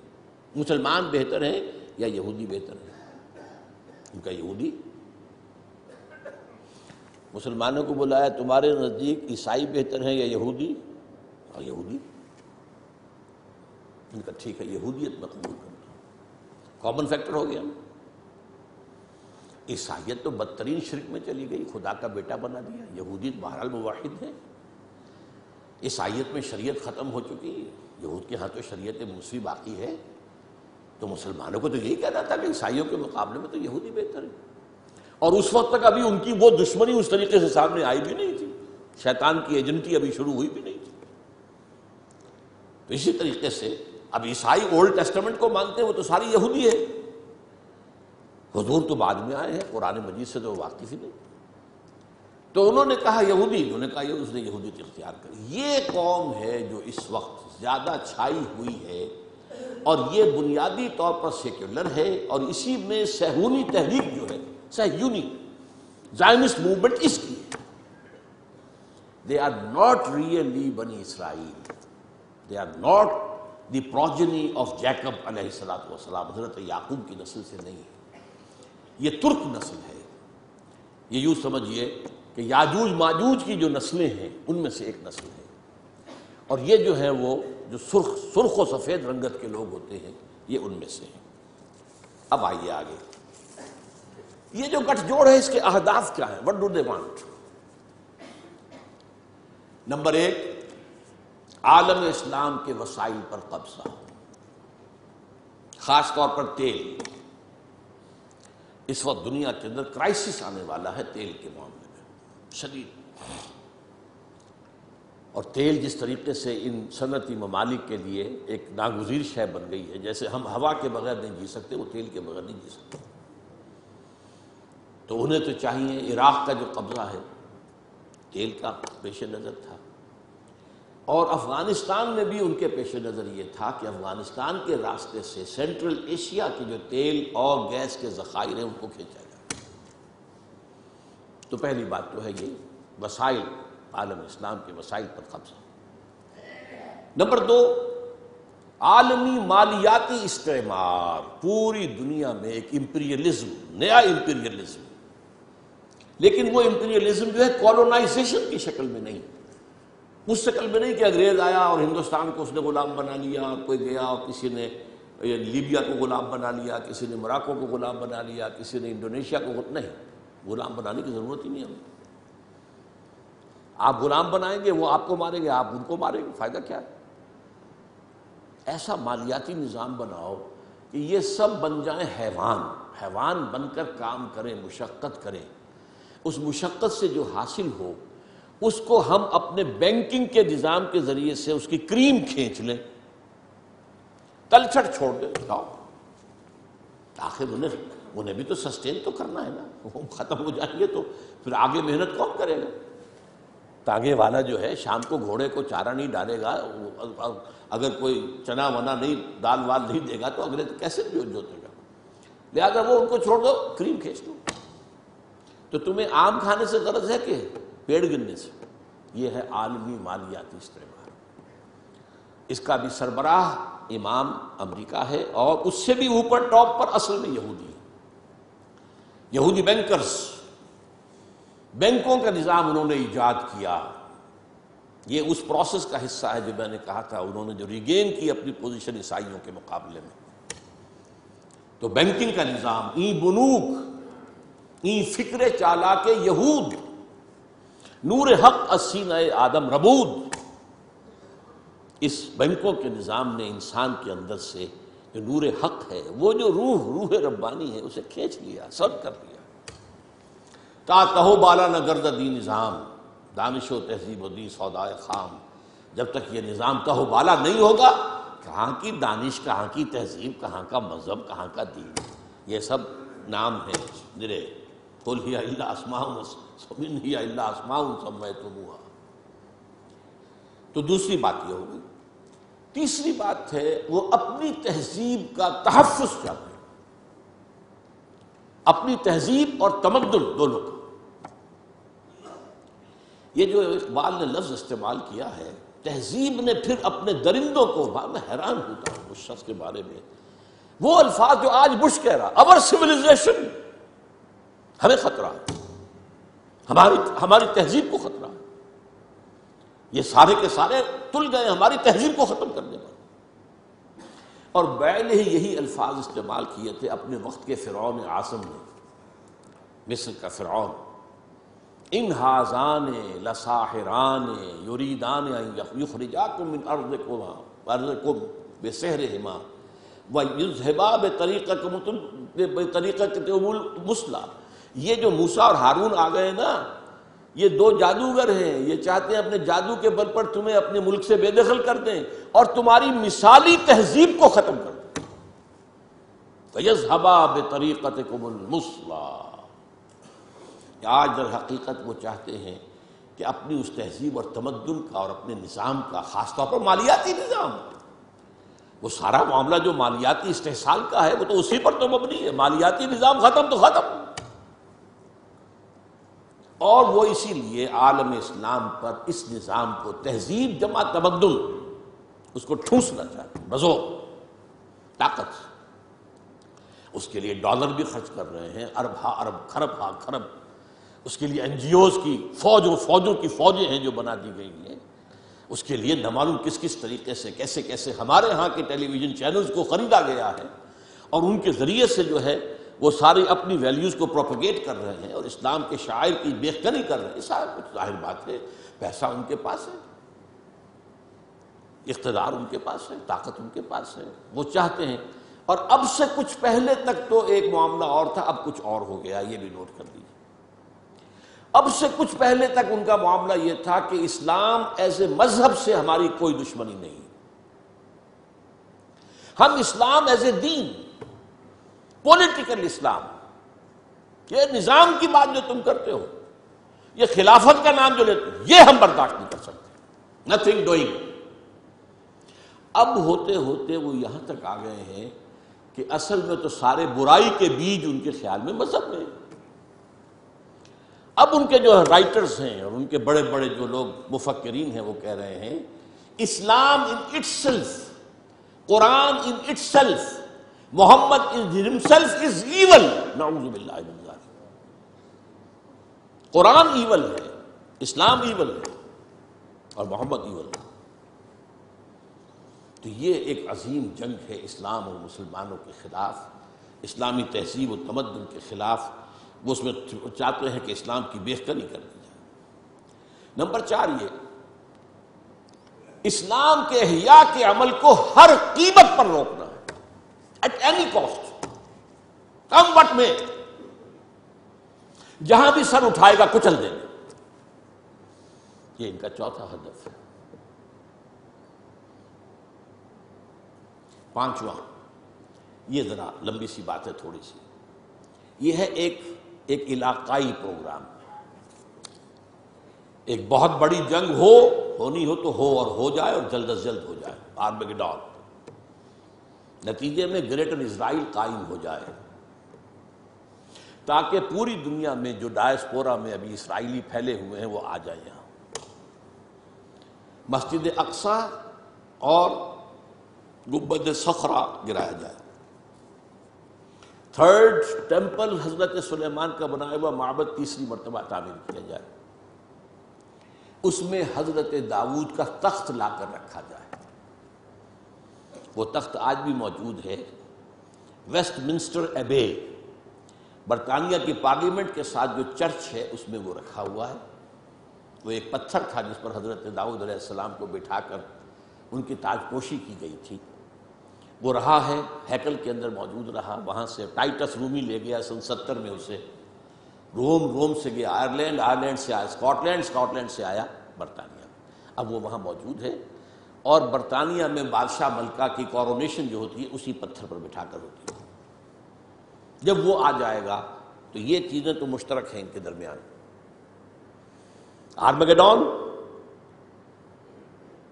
مسلمان بہتر ہیں یا یہودی بہتر ہیں؟ ان کا یہودی. مسلمانوں کو بلایا، تمہارے نزدیک عیسائی بہتر ہیں یا یہودی؟ اور یہودی. ان کا ٹھیک ہے، یہودیت میں قبول کرتا ہوں. کامن فیکٹر ہو گیا. عیسائیت تو بدترین شرک میں چلی گئی، خدا کا بیٹا بنا دیا. یہودی بہرحال موحد ہے. عیسائیت میں شریعت ختم ہو چکی ہے، یہود کے ہاں تو شریعت موسوی باقی ہے. تو مسلمانوں کو تو یہی کہنا تھا کہ عیسائیوں کے مقابلے میں تو یہودی بہتر ہے. اور اس وقت تک ابھی ان کی وہ دشمنی اس طریقے سے سامنے آئی بھی نہیں تھی، شیطان کی ایجنٹی ابھی شروع ہوئی بھی نہیں تھی. تو اسی طریقے سے اب عیسائی اولڈ ٹیسٹمنٹ کو مانتے ہیں، وہ تو ساری یہودی ہے. حضور تو بعد میں آئے ہیں، قرآن مجید سے تو واقف ہی نہیں. تو انہوں نے کہا یہودی، انہوں نے کہا یہ اس نے یہودیت اختیار کری. یہ قوم ہے جو اس وقت زیادہ چھائی ہوئی ہے، اور یہ بنیادی طور پر سیکولر ہے، اور اسی میں صہیونی تحریک جو ہے، صہیونی زائنسٹ موومنٹ اس کی ہے. They are not really بنی اسرائیل. They are not the progeny of Jacob علیہ السلام. حضرت یعقوب کی نسل سے نہیں ہے. یہ ترک نسل ہے. یہ یوں سمجھیے کہ یاجوج ماجوج کی جو نسلیں ہیں ان میں سے ایک نسل ہے. اور یہ جو ہے وہ جو سرخ و سفید رنگت کے لوگ ہوتے ہیں یہ ان میں سے ہیں. اب آئیے آگے. یہ جو گٹھ جوڑ ہے اس کے اہداف کیا ہیں؟ What do they want؟ Number 1، عالم اسلام کے وسائل پر قبضہ، خاص طور پر تیل. اس وقت دنیا کے اندر کرائسس آنے والا ہے تیل کے معاملے میں شدید. اور تیل جس طریقے سے ان صنعتی ممالک کے لیے ایک ناگزیر شے بن گئی ہے، جیسے ہم ہوا کے بغیر نہیں جی سکتے، وہ تیل کے بغیر نہیں جی سکتے. تو انہیں تو چاہیے. عراق کا جو قبضہ ہے تیل کا پیش نظر تھا، اور افغانستان میں بھی ان کے پیش نظر یہ تھا کہ افغانستان کے راستے سے سینٹرل ایشیا کے جو تیل اور گیس کے ذخائر ہیں ان کو کھینچا جائے. تو پہلی بات تو ہے یہ وسائل، عالم اسلام کے وسائل پر قبضہ. نمبر 2، عالمی مالیاتی استعمار. پوری دنیا میں ایک امپیریلزم، نیا امپیریلزم، لیکن وہ امپیریلزم جو ہے کولونائزیشن کی شکل میں نہیں، اس شکل میں نہیں کہ انگریز آیا اور ہندوستان کو اس نے غلام بنا لیا، کوئی گیا اور کسی نے لیبیا کو غلام بنا لیا، کسی نے موراکو کو غلام بنا لیا، کسی نے انڈونیشیا کو نہیں. غلام بنانے کی ضرورت ہی نہیں ہمیں. آپ غلام بنائیں گے وہ آپ کو ماریں گے، آپ ان کو ماریں گے، فائدہ کیا ہے؟ ایسا مالیاتی نظام بناؤ کہ یہ سب بن جائیں حیوان بن کر کام کریں، مشقت کریں. اس مشقت سے جو حاصل ہو اس کو ہم اپنے بینکنگ کے نظام کے ذریعے سے اس کی کریم کھینچ لیں، تلچھٹ چھوڑ دیں. آخر انہیں بھی تو سسٹین تو کرنا ہے نا. وہ ختم ہو جائیں گے تو پھر آگے محنت کون کرے گا؟ تاگے والا جو ہے شام کو گھوڑے کو چارہ نہیں ڈالے گا، اگر کوئی چنا ونا نہیں دال وال نہیں دے گا تو اگلے کیسے جوتے گا؟ لہٰذا وہ ان کو چھوڑ دو، کریم کھینچ دو. تو تمہیں آم کھانے سے غرض ہے کہ پیڑ گننے سے؟ یہ ہے عالمی مالیاتی استعمار. اس کا بھی سربراہ امام امریکہ ہے، اور اس سے بھی اوپر ٹاپ پر اصل میں یہودی ہے. یہودی بینکرز، بینکوں کا نظام انہوں نے ایجاد کیا. یہ اس پروسیس کا حصہ ہے جو میں نے کہا تھا، انہوں نے جو ریگین کی اپنی پوزیشن عیسائیوں کے مقابلے میں. تو بینکنگ کا نظام، این بنوک، این فکر چالاک یہود، نور حق السینہ آدم ربود. اس بینکوں کے نظام نے انسان کے اندر سے جو نور حق ہے، وہ جو روح ربانی ہے، اسے کھینچ لیا، سب کر لیا. تا تہو بالا نہ گرد دی نظام، دانش و تہذیب و دی سودائے خام. جب تک یہ نظام تہو بالا نہیں ہوگا، کہاں کی دانش، کہاں کی تہذیب، کہاں کا مذہب، کہاں کا دین، یہ سب نام ہیں نرے، قل ہی الا اسماء ان ہی الا اسماء سمیتموها۔ تو دوسری بات یہ ہوگی۔ تیسری بات ہے وہ اپنی تہذیب کا تحفظ چاہتے ہیں، اپنی تہذیب اور تمدن دونوں کا۔ یہ جو اقبال نے لفظ استعمال کیا ہے تہذیب نے، پھر اپنے درندوں کو، میں حیران ہوتا ہوں اس شخص کے بارے میں، وہ الفاظ جو آج بش کہہ رہا، اور سویلائزیشن، ہمیں خطرہ ہے، ہماری تہذیب کو خطرہ ہے، یہ سارے کے سارے تل گئے ہماری تہذیب کو ختم کرنے پر۔ اور بیل ہی یہی الفاظ استعمال کیے تھے اپنے وقت کے فرعون اعظم نے، مصر کا فرعون، ان ھذان لساحران یریدان ان یخرجاکم من ارضکم بسحرہما ویذھبا بطریقتکم المثلی۔ یہ جو موسیٰ اور ہارون آ گئے نا، یہ دو جادوگر ہیں، یہ چاہتے ہیں اپنے جادو کے بل پر تمہیں اپنے ملک سے بے دخل کر دیں اور تمہاری مثالی تہذیب کو ختم کر دیں۔ فَيَذْهَبَا بِطَرِيقَتِكُمُ الْمُثْلَىٰ۔ آج در حقیقت وہ چاہتے ہیں کہ اپنی اس تہذیب اور تمدن کا اور اپنے نظام کا، خاص طور پر مالیاتی نظام، وہ سارا معاملہ جو مالیاتی استحصال کا ہے وہ تو اسی پر تو مبنی ہے، مالیاتی نظام ختم تو ختم۔ اور وہ اسی لیے عالم اسلام پر اس نظام کو، تہذیب جمع تمدن، اس کو ٹھونسنا چاہتے ہیں بزور طاقت۔ اس کے لیے ڈالر بھی خرچ کر رہے ہیں، ارب ہا ارب، کھرب ہا کھرب۔ اس کے لیے این جی اوز کی فوجوں کی فوجیں ہیں جو بنا دی گئی ہیں۔ اس کے لیے نہ معلوم کس کس طریقے سے، کیسے کیسے ہمارے ہاں کے ٹیلی ویژن چینلز کو خریدا گیا ہے، اور ان کے ذریعے سے جو ہے وہ ساری اپنی ویلیوز کو پروپیگیٹ کر رہے ہیں اور اسلام کے شاعر کی بیخکنی کر رہے ہیں۔ سارا کچھ ظاہر بات ہے، پیسہ ان کے پاس ہے، اقتدار ان کے پاس ہے، طاقت ان کے پاس ہے، وہ چاہتے ہیں۔ اور اب سے کچھ پہلے تک تو ایک معاملہ اور تھا، اب کچھ اور ہو گیا، یہ بھی نوٹ کر لیجیے۔ اب سے کچھ پہلے تک ان کا معاملہ یہ تھا کہ اسلام ایز اے مذہب سے ہماری کوئی دشمنی نہیں، ہم اسلام as a then, political Islam, یہ نظام کی بات جو تم کرتے ہو، یہ خلافت کا نام جو لیتے ہو، یہ ہم برداشت نہیں کر سکتے، نتھنگ ڈوئنگ۔ اب ہوتے ہوتے وہ یہاں تک آ گئے ہیں کہ اصل میں تو سارے برائی کے بیج ان کے خیال میں مذہب میں۔ اب ان کے جو رائٹرز ہیں اور ان کے بڑے بڑے جو لوگ مفکرین ہیں وہ کہہ رہے ہیں Islam in itself, Quran in itself, Muhammad himself is evil، نعوذ باللہ من ذلک۔ قرآن ایول ہے، اسلام ایول ہے، اور محمد ایول ہے۔ تو یہ ایک عظیم جنگ ہے اسلام اور مسلمانوں کے خلاف، اسلامی تہذیب و تمدن کے خلاف۔ وہ اس میں چاہتے ہیں کہ اسلام کی بیخکنی کر دی جائے۔ نمبر 4 یہ، اسلام کے احیاء کے عمل کو ہر قیمت پر روکنا ہے، at any cost, come what may, جہاں بھی سر اٹھائے گا کچل دینا۔ یہ ان کا چوتھا ہدف ہے۔ 5واں، یہ ذرا لمبی سی بات ہے تھوڑی سی، یہ ہے ایک علاقائی پروگرام۔ ایک بہت بڑی جنگ ہونی ہو تو ہو، اور ہو جائے، اور جلد از جلد ہو جائے، آرمیگیڈون، نتیجے میں گریٹر اسرائیل قائم ہو جائے، تاکہ پوری دنیا میں جو ڈائسپورا میں ابھی اسرائیلی پھیلے ہوئے ہیں وہ آ جائیں یہاں، مسجد اقصی اور گنبد صخرہ گرایا جائے، تھرڈ ٹیمپل حضرت سلیمان کا بنایا ہوا معبد تیسری مرتبہ تعمیر کیا جائے، اس میں حضرت داؤد کا تخت لا کر رکھا جائے۔ وہ تخت آج بھی موجود ہے، ویسٹ منسٹر ایبے، برطانیہ کی پارلیمنٹ کے ساتھ جو چرچ ہے اس میں وہ رکھا ہوا ہے۔ وہ ایک پتھر تھا جس پر حضرت داؤد علیہ السلام کو بٹھا کر ان کی تاج پوشی کی گئی تھی، وہ رہا ہے، ہیکل کے اندر موجود رہا۔ وہاں سے ٹائٹس رومی لے گیا سن 70 میں اسے، روم سے گیا آئرلینڈ، آئرلینڈ سے آیا اسکاٹ لینڈ سے آیا برطانیہ، اب وہ وہاں موجود ہے۔ اور برطانیہ میں بادشاہ ملکہ کی کورونیشن جو ہوتی ہے اسی پتھر پر بٹھا کر ہوتی ہے۔ جب وہ آ جائے گا تو یہ چیزیں تو مشترک ہیں ان کے درمیان. آرمگیڈون،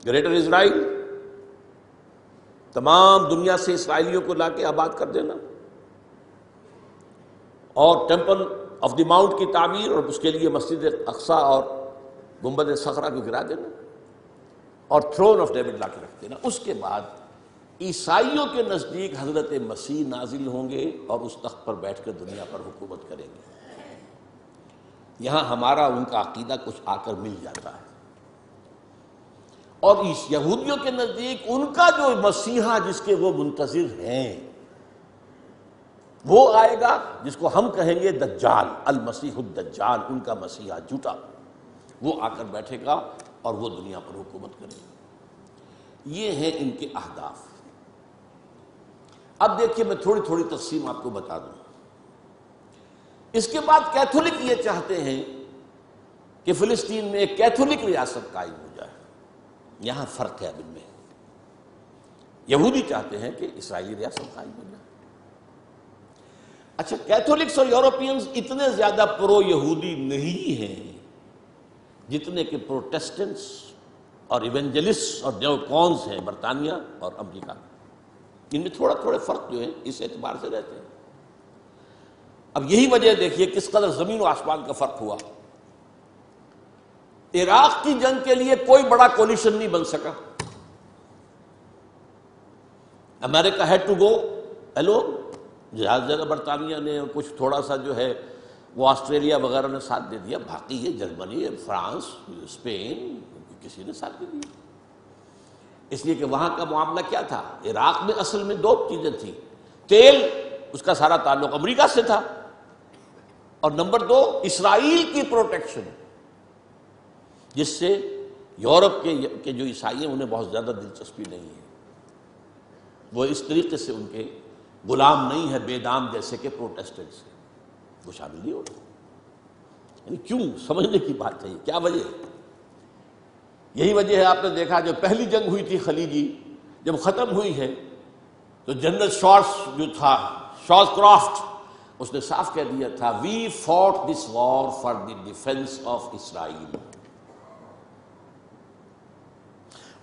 گریٹر اسرائیل، تمام دنیا سے اسرائیلیوں کو لا کے آباد کر دینا، اور ٹیمپل آف دی ماؤنٹ کی تعمیر اور اس کے لیے مسجد اقصیٰ اور گنبد صخرہ کو گرا دینا، اور تھرون آف ڈیوڈ لا کے رکھ دینا. اس کے بعد عیسائیوں کے نزدیک حضرت مسیح نازل ہوں گے اور اس تخت پر بیٹھ کر دنیا پر حکومت کریں گے. یہاں ہمارا ان کا عقیدہ کچھ آ کر مل جاتا ہے، اور اس یہودیوں کے نزدیک ان کا جو مسیحا جس کے وہ منتظر ہیں وہ آئے گا، جس کو ہم کہیں گے دجال، المسیح الدجال، ان کا مسیحا جھوٹا، وہ آ کر بیٹھے گا اور وہ دنیا پر حکومت کرے گا. یہ ہیں ان کے اہداف. اب دیکھیے میں تھوڑی تھوڑی تقسیم آپ کو بتا دوں. اس کے بعد کیتھولک یہ چاہتے ہیں کہ فلسطین میں ایک کیتھولک ریاست قائم ہو جائے. یہاں فرق ہے اب ان میں. یہودی چاہتے ہیں کہ اسرائیلی ریاست قائم ہو جائے. اچھا، کیتھولکس اور یورپینز اتنے زیادہ پرو یہودی نہیں ہیں جتنے کہ پروٹیسٹنٹس اور ایونجلسٹ اور نیوکونز ہیں برطانیہ اور امریکہ. ان میں تھوڑے فرق جو ہیں اس اعتبار سے رہتے ہیں. اب یہی وجہ دیکھیے کس قدر زمین و آسمان کا فرق ہوا. عراق کی جنگ کے لیے کوئی بڑا کولیشن نہیں بن سکا. امریکہ ہیڈ ٹو گو الون. جہاز جگہ برطانیہ نے کچھ تھوڑا سا جو ہے وہ آسٹریلیا وغیرہ نے ساتھ دے دیا، باقی یہ جرمنی، فرانس، اسپین، کسی نے ساتھ نہیں دیا. اس لیے کہ وہاں کا معاملہ کیا تھا، عراق میں اصل میں دو چیزیں تھیں. تیل، اس کا سارا تعلق امریکہ سے تھا، اور نمبر دو اسرائیل کی پروٹیکشن، جس سے یورپ کے جو عیسائی ہیں انہیں بہت زیادہ دلچسپی نہیں ہے. وہ اس طریقے سے ان کے غلام نہیں ہے بے دام جیسے کہ پروٹیسٹنٹ سے، وہ شامل نہیں ہوتے. یعنی کیوں، سمجھنے کی بات ہے. کیا وجہ ہے؟ یہی وجہ ہے آپ نے دیکھا جو پہلی جنگ ہوئی تھی خلیجی، جب ختم ہوئی ہے تو جنرل شارس جو تھا، شارس کرافٹ، اس نے صاف کہہ دیا تھا we fought this war for the defence of Israel.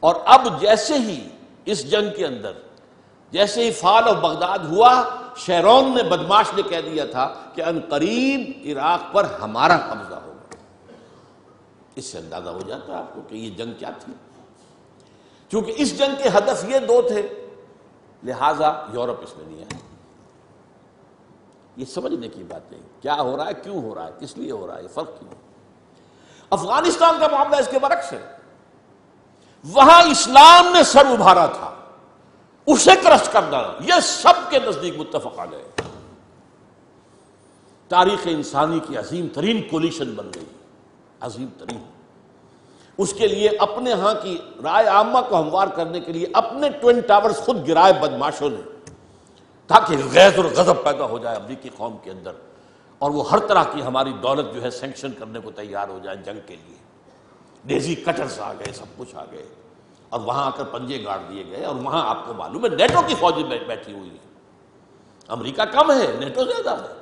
اور اب جیسے ہی اس جنگ کے اندر جیسے ہی فال آف بغداد ہوا، شیرون نے، بدماش نے کہہ دیا تھا کہ عنقریب عراق پر ہمارا قبضہ ہوگا. اس سے اندازہ ہو جاتا ہے آپ کو کہ یہ جنگ کیا تھی. چونکہ اس جنگ کے ہدف یہ دو تھے، لہذا یورپ اس میں نہیں آیا. یہ سمجھنے کی بات ہے کیا ہو رہا ہے، کیوں ہو رہا ہے، کس لیے ہو رہا ہے، یہ فرق کیوں. افغانستان کا معاملہ اس کے برعکس ہے. وہاں اسلام نے سر ابھارا تھا، اسے کرش کرنا یہ سب کے نزدیک متفق آ گئے. تاریخ انسانی کی عظیم ترین کولیشن بن گئی، عظیم ترین. اس کے لیے اپنے ہاں کی رائے عامہ کو ہموار کرنے کے لیے اپنے ٹوین ٹاورز خود گرائے بدماشوں نے، تاکہ غیظ اور غضب پیدا ہو جائے امریکی قوم کے اندر، اور وہ ہر طرح کی ہماری دولت جو ہے سینکشن کرنے کو تیار ہو جائے جنگ کے لیے. ڈیزی کٹرز آ گئے، سب کچھ آ گئے، اور وہاں آ کر پنجے گاڑ دیے گئے. اور وہاں آپ کو معلوم ہے نیٹو کی فوجیں بیٹھی ہوئی ہیں. امریکہ کم ہے، نیٹو زیادہ ہے.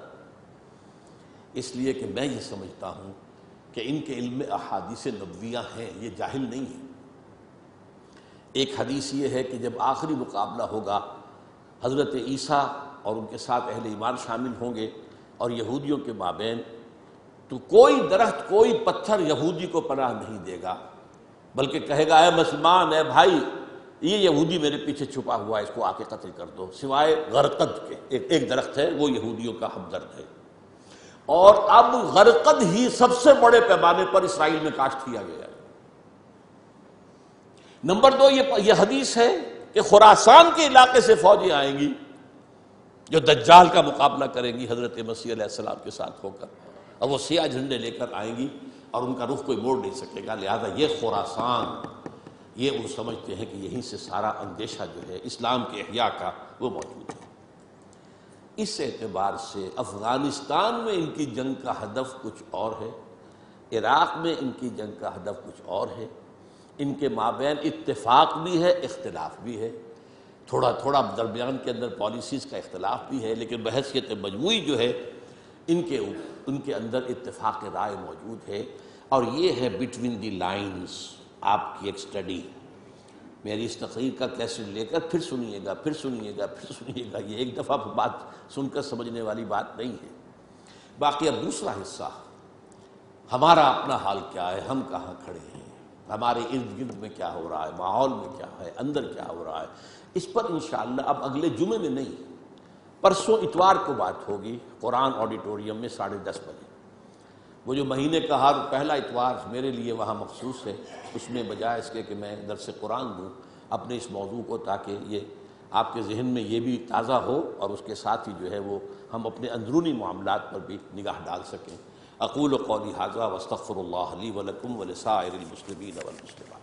اس لیے کہ میں یہ سمجھتا ہوں کہ ان کے علم میں احادیث نبویہ ہیں، یہ جاہل نہیں ہیں. ایک حدیث یہ ہے کہ جب آخری مقابلہ ہوگا حضرت عیسیٰ اور ان کے ساتھ اہل ایمان شامل ہوں گے اور یہودیوں کے مابین، تو کوئی درخت، کوئی پتھر یہودی کو پناہ نہیں دے گا، بلکہ کہے گا اے مسلمان، اے بھائی، یہ یہودی میرے پیچھے چھپا ہوا ہے، اس کو آ کے قتل کر دو، سوائے غرقد کے. ایک درخت ہے وہ یہودیوں کا ہمدرد ہے. اور اب غرقد ہی سب سے بڑے پیمانے پر اسرائیل میں کاشت کیا گیا ہے. نمبر دو، یہ حدیث ہے کہ خراسان کے علاقے سے فوجیں آئیں گی جو دجال کا مقابلہ کریں گی حضرت مسیح علیہ السلام کے ساتھ ہو کر، اور وہ سیاہ جھنڈے لے کر آئیں گی اور ان کا رخ کوئی موڑ نہیں سکے گا. لہذا یہ خراسان، یہ وہ سمجھتے ہیں کہ یہیں سے سارا اندیشہ جو ہے اسلام کے احیاء کا وہ موجود ہے. اس اعتبار سے افغانستان میں ان کی جنگ کا ہدف کچھ اور ہے، عراق میں ان کی جنگ کا ہدف کچھ اور ہے. ان کے مابین اتفاق بھی ہے، اختلاف بھی ہے. تھوڑا تھوڑا درمیان کے اندر پالیسیز کا اختلاف بھی ہے، لیکن بحیثیت مجموعی جو ہے ان کے اندر اتفاق رائے موجود ہے، اور یہ ہے بٹوین دی لائنز آپ کی ایک سٹڈی۔ میری اس تقریر کا کیسٹ لے کر پھر سنیے گا، پھر سنیے گا، پھر سنیے گا، یہ ایک دفعہ بات سن کر سمجھنے والی بات نہیں ہے۔ باقی اب دوسرا حصہ، ہمارا اپنا حال کیا ہے، ہم کہاں کھڑے ہیں، ہمارے ارد گرد میں کیا ہو رہا ہے، ماحول میں کیا ہے، اندر کیا ہو رہا ہے، اس پر انشاءاللہ اب اگلے جمعے میں نہیں، پرسوں اتوار کو بات ہوگی قرآن آڈیٹوریم میں 10:30 بجے۔ وہ جو مہینے کا ہر پہلا اتوار میرے لیے وہاں مخصوص ہے، اس میں بجائے اس کے کہ میں درس قرآن دوں اپنے اس موضوع کو، تاکہ یہ آپ کے ذہن میں یہ بھی تازہ ہو، اور اس کے ساتھ ہی جو ہے وہ ہم اپنے اندرونی معاملات پر بھی نگاہ ڈال سکیں۔ اقول قولی ھذا واستغفر اللہ لی ولکم ولسائر المسلمین والمسلمات۔